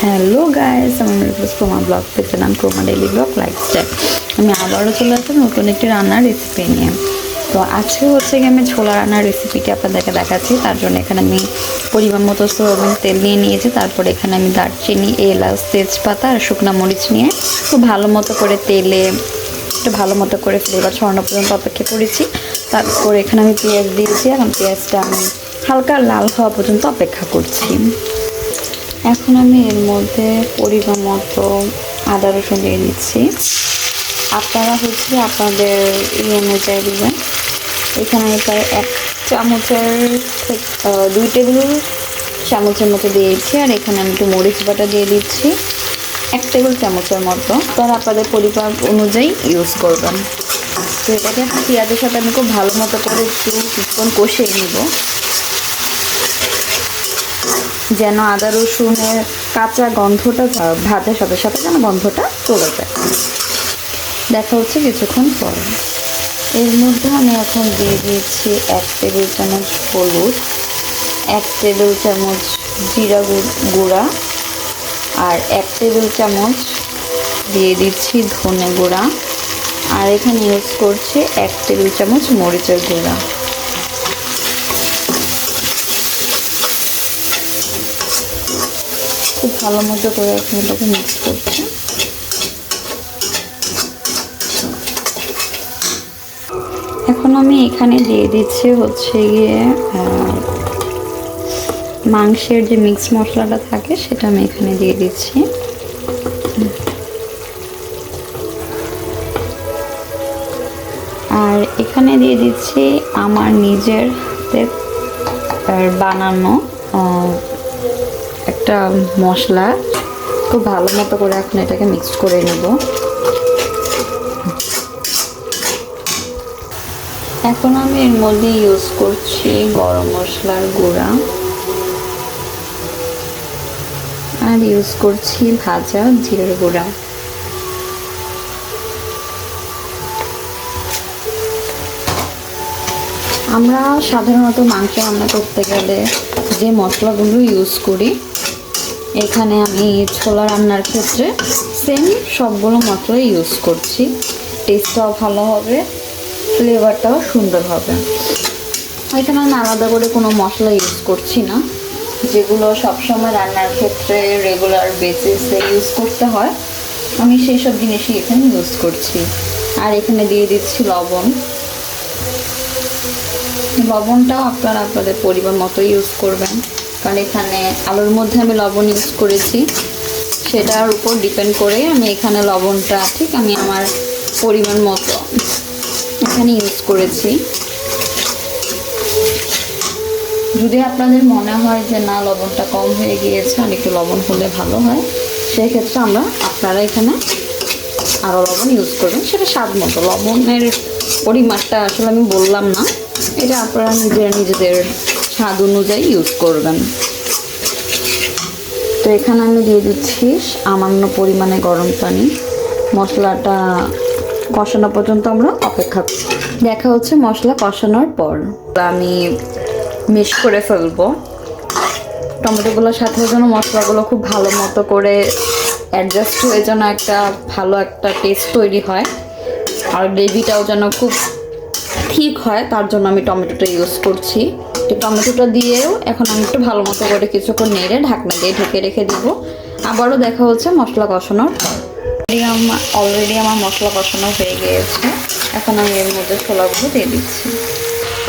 Hello guys, আমি request Croma blog পেতে নাম ক্রোমা ডেইলি ব্লগ লাইফস্টাইল। আমি আবারও চলে আসলাম নতুন একটি রান্নার রেসিপি নিয়ে। তো আজকে হচ্ছে কি আমি ছোলা রান্নার রেসিপিটি আপনাদেরকে দেখাচ্ছি। তার জন্য এখানে আমি পরিমাণ মতো সয়াবিন তেল নিয়ে নিয়েছি। তারপরে এখানে আমি দারচিনি, এলাচ, তেজপাতা আর শুকনো মরিচ নিয়ে খুব ভালো মতো করে তেলে একটু ভালো মতো করে ফ্লেভার ছড়ানো পর্যন্ত অপেক্ষা করেছি। তারপর এখানে আমি পেঁয়াজ দিয়েছি। এখন পেঁয়াজটা আমি হালকা লাল হওয়া পর্যন্ত অপেক্ষা করছি। এখন আমি এর মধ্যে পরিমাণ মতো আদা রসুন দিয়ে দিচ্ছি। আপনারা হচ্ছে আপনাদের অনুযায়ী দেবেন। এখানে আমি প্রায় 1 চামচের 2 টেবিল চামচের মতো দিয়েছি। আর এখানে আমি একটু মরিচ বাটা দিয়ে দিচ্ছি 1 টেবিল চামচের মতো। তারা আপনাদের পরিমাণ অনুযায়ী ইউজ করবেন। তো এটাকে এখন পেঁয়াজের সাথে আমি খুব ভালো মতো করে একটু কিছুক্ষণ কষিয়ে নিব, যেন আদা রসুনের কাঁচা গন্ধটা ভাজার সাথে সাথে যেন গন্ধটা চলে যায়। দেখা হচ্ছে কিছুক্ষণ পর। এর মধ্যে আমি এখন দিয়ে দিয়েছি 1 টেবিল চামচ হলুদ, 1 টেবিল চামচ জিরা গুঁড়া, আর 1 টেবিল চামচ দিয়ে দিচ্ছি ধনে গুঁড়া, আর এখানে ইউজ করছি 1 টেবিল চামচ মরিচের গুঁড়া। খুব ভালো মতো করে এখন এটাকে মিক্স করছি। এখন আমি এখানে দিয়ে দিচ্ছি হচ্ছে গিয়ে মাংসের যে মিক্স মশলাটা থাকে সেটা আমি এখানে দিয়ে দিচ্ছি। আর এখানে দিয়ে দিচ্ছি আমার নিজের হাতে বানানো একটা মশলা। খুব ভালো মতো করে এখন এটাকে মিক্স করে নেব। এখন আমি এর মধ্যে ইউজ করছি গরম মশলার গুঁড়া, আর ইউজ করছি ভাজা জিরার গুঁড়া। আমরা সাধারণত মাংস রান্না করতে গেলে যে মশলাগুলো ইউজ করি, এখানে আমি ছোলা রান্নার ক্ষেত্রে সেম সবগুলো মশলা ইউজ করছি। টেস্টটাও ভালো হবে, ফ্লেভারটাও সুন্দর হবে। এখানে আমি আলাদা করে কোনো মশলা ইউজ করছি না, যেগুলো সবসময় রান্নার ক্ষেত্রে রেগুলার বেসিসে ইউজ করতে হয়, আমি সেই সব জিনিসই এখানে ইউজ করছি। আর এখানে দিয়ে দিচ্ছি লবণ। লবণটাও আপনারা আপনাদের পরিমাণ মতো ইউজ করবেন, কারণ এখানে আলুর মধ্যে আমি লবণ ইউজ করেছি, সেটার উপর ডিপেন্ড করে আমি এখানে লবণটা ঠিক আমি আমার পরিমাণ মতো এখানে ইউজ করেছি। যদি আপনাদের মনে হয় যে না লবণটা কম হয়ে গিয়েছে আর একটু লবণ হলে ভালো হয়, সেই ক্ষেত্রে আপনারা এখানে আরও লবণ ইউজ করবেন, সেটা স্বাদ মতো। লবণের পরিমাণটা আসলে আমি বললাম না, এটা আপনারা নিজেদের স্বাদ অনুযায়ী ইউজ করবেন। তো এখানে আমি দিয়ে দিচ্ছি সামান্য পরিমাণে গরম পানি। মশলাটা কষানো পর্যন্ত আমরা অপেক্ষা করি। দেখা হচ্ছে মশলা কষানোর পর আমি মিক্স করে ফেলবো। টমেটোগুলোর সাথে যেন মশলাগুলো খুব ভালো মতো করে অ্যাডজাস্ট হয়ে যেন একটা ভালো একটা টেস্ট তৈরি হয়, আর গ্রেভিটাও যেন খুব ঠিক হয়, তার জন্য আমি টমেটোটা ইউজ করছি। টমেটোটা দিয়েও এখন আমি একটু ভালো মতো করে কিছুক্ষণ নেড়ে ঢাকনা দিয়ে ঢেকে রেখে দিব। আবারও দেখা হচ্ছে মশলা কষানোর পর। অলরেডি আমার মশলা কষানো হয়ে গিয়েছে। এখন আমি এর মধ্যে ছোলাগুলো দিয়ে দিচ্ছি।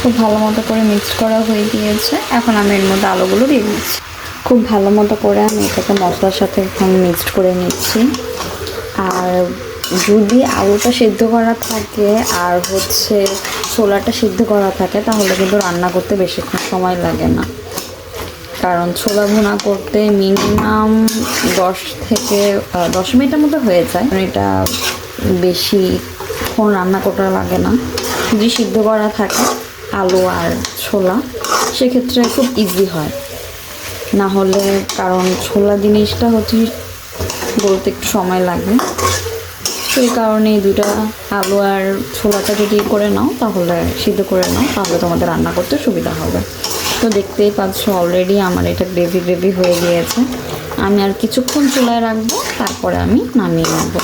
খুব ভালো মতো করে মিক্স করা হয়ে গিয়েছে। এখন আমি এর মধ্যে আলুগুলো দিয়ে দিচ্ছি। খুব ভালো মতো করে আমি এটাকে মশলার সাথে এখন মিক্সড করে নিচ্ছি। আর যদি আলুটা সিদ্ধ করা থাকে আর হচ্ছে ছোলাটা সিদ্ধ করা থাকে, তাহলে কিন্তু রান্না করতে বেশিক্ষণ সময় লাগে না, কারণ ছোলা ভুনা করতে মিনিমাম 10 থেকে 10 মিনিটের মতো হয়ে যায়। এটা বেশিক্ষণ রান্না করতে লাগে না যদি সিদ্ধ করা থাকে আলু আর ছোলা, সেক্ষেত্রে খুব ইজি হয়। না হলে কারণ ছোলা জিনিসটা হচ্ছে বলতে একটু সময় লাগে, সেই কারণে দুটা আলু আর ছোলাটা যদি করে নাও, তাহলে সিদ্ধ করে নাও, তাহলে তোমাদের রান্না করতে সুবিধা হবে। তো দেখতেই পাচ্ছ অলরেডি আমার এটা গ্রেভি গ্রেভি হয়ে গিয়েছে। আমি আর কিছুক্ষণ চুলায় রাখবো, তারপরে আমি নামিয়ে নেবো।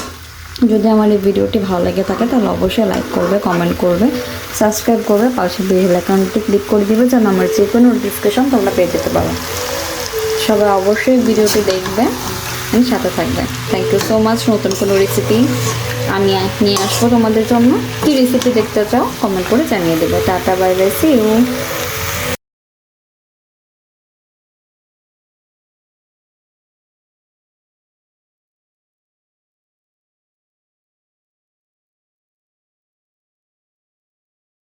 যদি আমার এই ভিডিওটি ভালো লেগে থাকে তাহলে অবশ্যই লাইক করবে, কমেন্ট করবে, সাবস্ক্রাইব করবে, পাশে বেল আইকনটি ক্লিক করে দিবে যেন আমার যে কোনো নোটিফিকেশন তোমরা পেয়ে যেতে পারো। সবাই অবশ্যই ভিডিওটি দেখবে, সাথে থাকবে। Thank you so much. নতুন কোনো রেসিপি আমি নিয়ে আসবো তোমাদের জন্য। কী রেসিপি দেখতে চাও কমেন্ট করে জানিয়ে দেবে। Tata, bye bye, see you.